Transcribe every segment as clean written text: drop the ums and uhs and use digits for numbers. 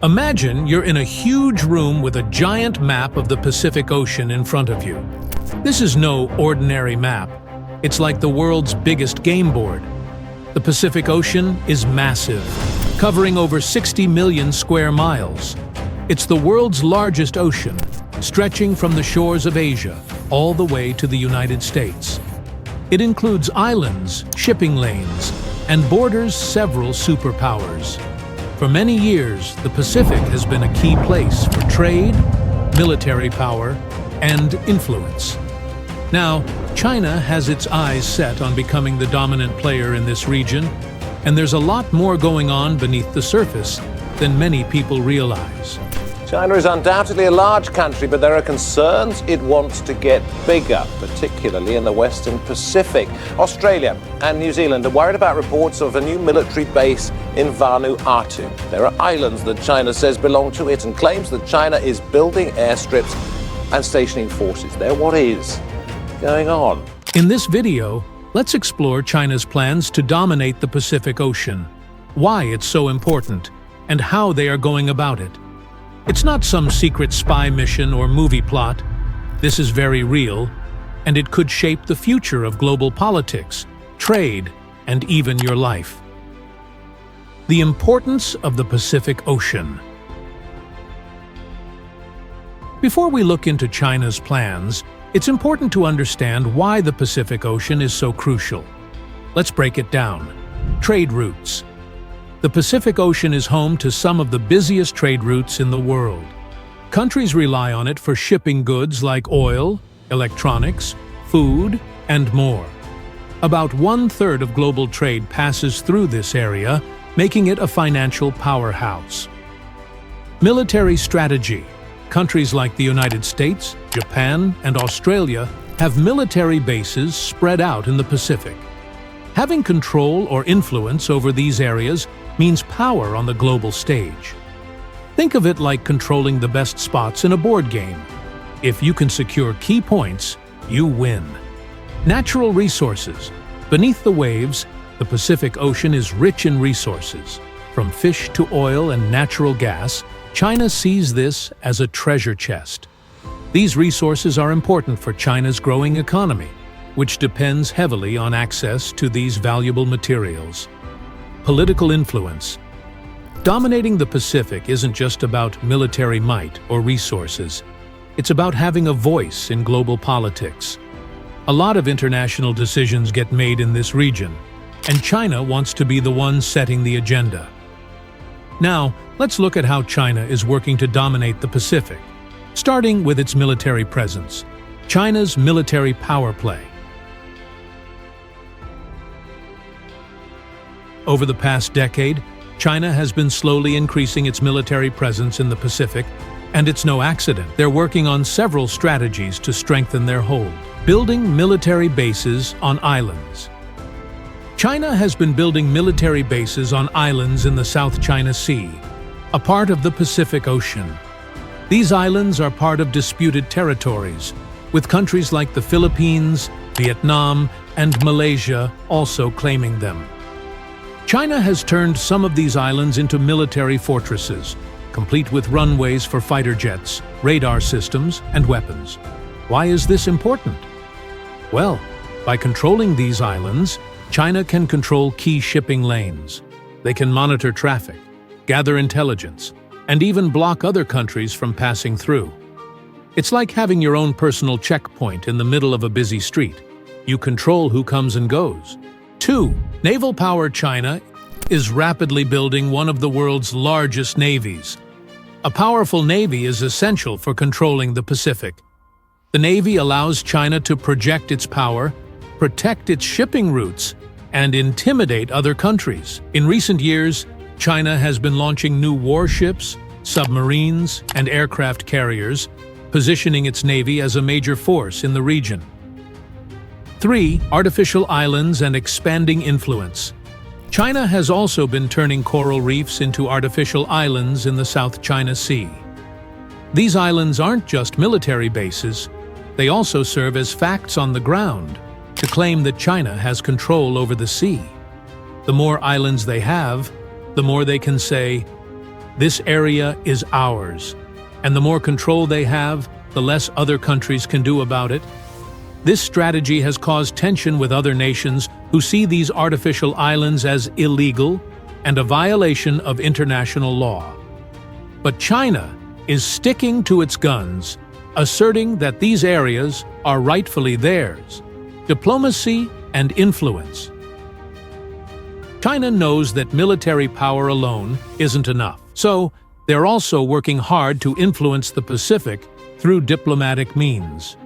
Imagine you're in a huge room with a giant map of the Pacific Ocean in front of you. This is no ordinary map. It's like the world's biggest game board. The Pacific Ocean is massive, covering over 60 million square miles. It's the world's largest ocean, stretching from the shores of Asia all the way to the United States. It includes islands, shipping lanes, and borders several superpowers. For many years, the Pacific has been a key place for trade, military power, and influence. Now, China has its eyes set on becoming the dominant player in this region, and there's a lot more going on beneath the surface than many people realize. China is undoubtedly a large country, but there are concerns it wants to get bigger, particularly in the Western Pacific. Australia and New Zealand are worried about reports of a new military base in Vanuatu. There are islands that China says belong to it and claims that China is building airstrips and stationing forces there. What is going on? In this video, let's explore China's plans to dominate the Pacific Ocean, why it's so important, and how they are going about it. It's not some secret spy mission or movie plot. This is very real, and it could shape the future of global politics, trade, and even your life. The importance of the Pacific Ocean. Before we look into China's plans, it's important to understand why the Pacific Ocean is so crucial. Let's break it down. Trade routes. The Pacific Ocean is home to some of the busiest trade routes in the world. Countries rely on it for shipping goods like oil, electronics, food, and more. About 1/3 of global trade passes through this area, making it a financial powerhouse. Military strategy. Countries like the United States, Japan, and Australia have military bases spread out in the Pacific. Having control or influence over these areas means power on the global stage. Think of it like controlling the best spots in a board game. If you can secure key points, you win. Natural resources. Beneath the waves, the Pacific Ocean is rich in resources. From fish to oil and natural gas, China sees this as a treasure chest. These resources are important for China's growing economy, which depends heavily on access to these valuable materials. Political influence. Dominating the Pacific isn't just about military might or resources. It's about having a voice in global politics. A lot of international decisions get made in this region, and China wants to be the one setting the agenda. Now, let's look at how China is working to dominate the Pacific, starting with its military presence. China's military power play. Over the past decade, China has been slowly increasing its military presence in the Pacific, and it's no accident. They're working on several strategies to strengthen their hold. Building military bases on islands. China has been building military bases on islands in the South China Sea, a part of the Pacific Ocean. These islands are part of disputed territories, with countries like the Philippines, Vietnam, and Malaysia also claiming them. China has turned some of these islands into military fortresses, complete with runways for fighter jets, radar systems, and weapons. Why is this important? Well, by controlling these islands, China can control key shipping lanes. They can monitor traffic, gather intelligence, and even block other countries from passing through. It's like having your own personal checkpoint in the middle of a busy street. You control who comes and goes. 2. Naval power. China is rapidly building one of the world's largest navies. A powerful navy is essential for controlling the Pacific. The Navy allows China to project its power, protect its shipping routes, and intimidate other countries. In recent years, China has been launching new warships, submarines, and aircraft carriers, positioning its navy as a major force in the region. 3. Artificial islands and expanding influence. China has also been turning coral reefs into artificial islands in the South China Sea. These islands aren't just military bases, they also serve as facts on the ground to claim that China has control over the sea. The more islands they have, the more they can say, This area is ours, and the more control they have, the less other countries can do about it. This strategy has caused tension with other nations who see these artificial islands as illegal and a violation of international law. But China is sticking to its guns, asserting that these areas are rightfully theirs. Diplomacy and influence. China knows that military power alone isn't enough, so they're also working hard to influence the Pacific through diplomatic means.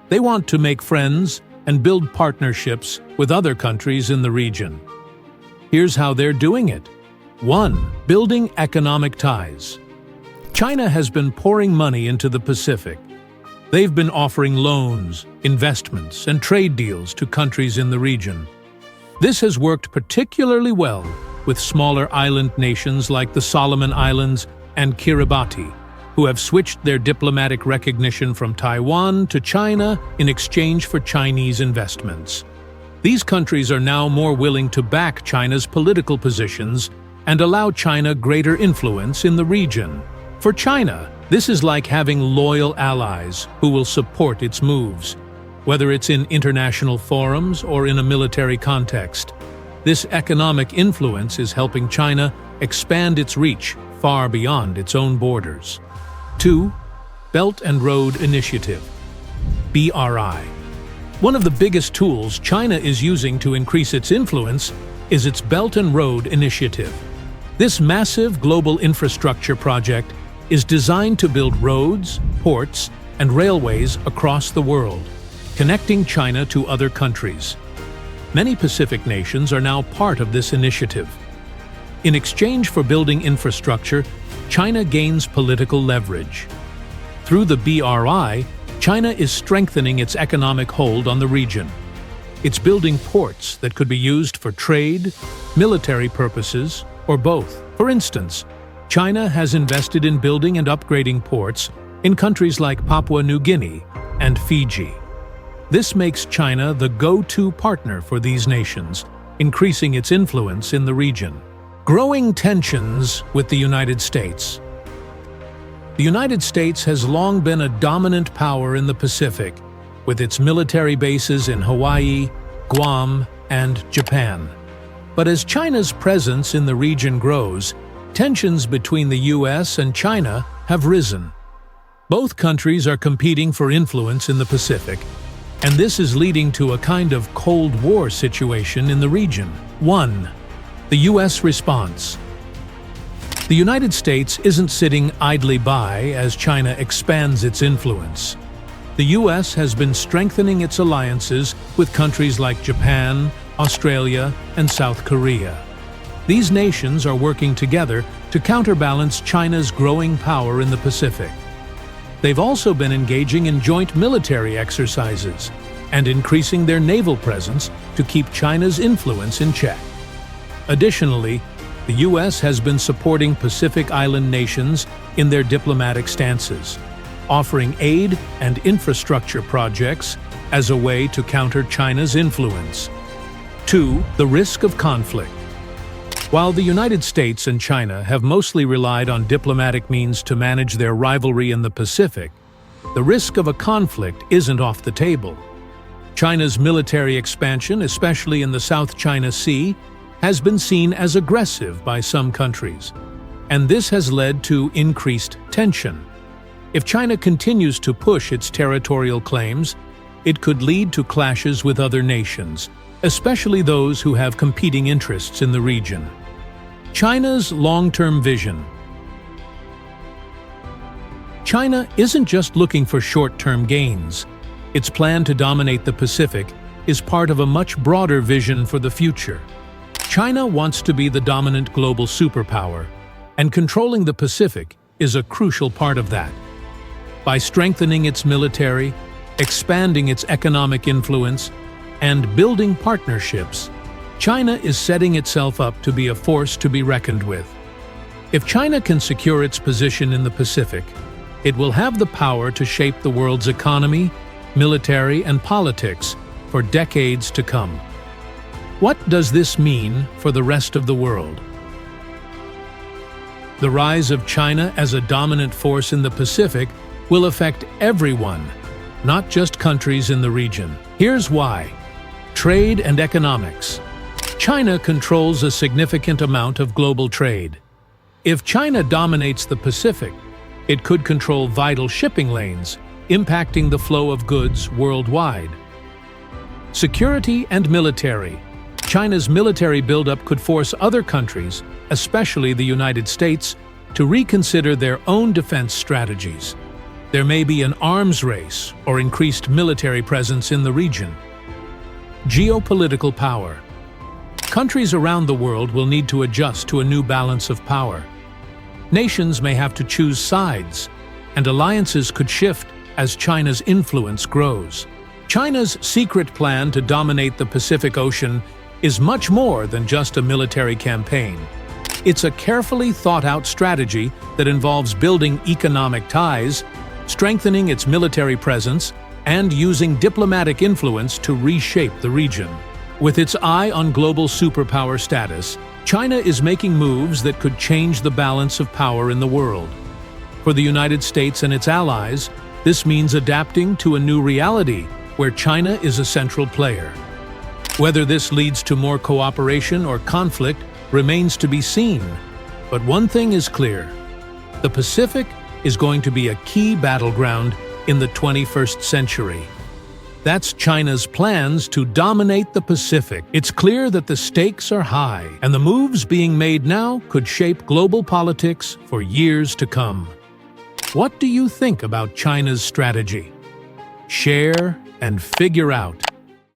They want to make friends and build partnerships with other countries in the region. Here's how they're doing it. 1. Building economic ties. China has been pouring money into the Pacific. They've been offering loans, investments, and trade deals to countries in the region. This has worked particularly well with smaller island nations like the Solomon Islands and Kiribati, who have switched their diplomatic recognition from Taiwan to China in exchange for Chinese investments. These countries are now more willing to back China's political positions and allow China greater influence in the region. For China, this is like having loyal allies who will support its moves, whether it's in international forums or in a military context. This economic influence is helping China expand its reach far beyond its own borders. 2. Belt and Road Initiative, BRI. One of the biggest tools China is using to increase its influence is its Belt and Road Initiative. This massive global infrastructure project is designed to build roads, ports, and railways across the world, connecting China to other countries. Many Pacific nations are now part of this initiative. In exchange for building infrastructure, China gains political leverage. Through the BRI, China is strengthening its economic hold on the region. It's building ports that could be used for trade, military purposes, or both. For instance, China has invested in building and upgrading ports in countries like Papua New Guinea and Fiji. This makes China the go-to partner for these nations, increasing its influence in the region. Growing tensions with the United States. The United States has long been a dominant power in the Pacific, with its military bases in Hawaii, Guam, and Japan. But as China's presence in the region grows, tensions between the US and China have risen. Both countries are competing for influence in the Pacific, and this is leading to a kind of Cold War situation in the region. 1. The US response. The United States isn't sitting idly by as China expands its influence. The US has been strengthening its alliances with countries like Japan, Australia, and South Korea. These nations are working together to counterbalance China's growing power in the Pacific. They've also been engaging in joint military exercises and increasing their naval presence to keep China's influence in check. Additionally, the US has been supporting Pacific Island nations in their diplomatic stances, offering aid and infrastructure projects as a way to counter China's influence. 2. The risk of conflict. While the United States and China have mostly relied on diplomatic means to manage their rivalry in the Pacific, the risk of a conflict isn't off the table. China's military expansion, especially in the South China Sea, has been seen as aggressive by some countries, and this has led to increased tension. If China continues to push its territorial claims, it could lead to clashes with other nations, especially those who have competing interests in the region. China's long-term vision. China isn't just looking for short-term gains. Its plan to dominate the Pacific is part of a much broader vision for the future. China wants to be the dominant global superpower, and controlling the Pacific is a crucial part of that. By strengthening its military, expanding its economic influence, and building partnerships, China is setting itself up to be a force to be reckoned with. If China can secure its position in the Pacific, it will have the power to shape the world's economy, military, and politics for decades to come. What does this mean for the rest of the world? The rise of China as a dominant force in the Pacific will affect everyone, not just countries in the region. Here's why. Trade and economics. China controls a significant amount of global trade. If China dominates the Pacific, it could control vital shipping lanes, impacting the flow of goods worldwide. Security and military. China's military buildup could force other countries, especially the United States, to reconsider their own defense strategies. There may be an arms race or increased military presence in the region. Geopolitical power. Countries around the world will need to adjust to a new balance of power. Nations may have to choose sides, and alliances could shift as China's influence grows. China's secret plan to dominate the Pacific Ocean is much more than just a military campaign. It's a carefully thought-out strategy that involves building economic ties, strengthening its military presence, and using diplomatic influence to reshape the region. With its eye on global superpower status, China is making moves that could change the balance of power in the world. For the United States and its allies, this means adapting to a new reality where China is a central player. Whether this leads to more cooperation or conflict remains to be seen. But one thing is clear: the Pacific is going to be a key battleground in the 21st century. That's China's plans to dominate the Pacific. It's clear that the stakes are high, and the moves being made now could shape global politics for years to come. What do you think about China's strategy? Share and figure out.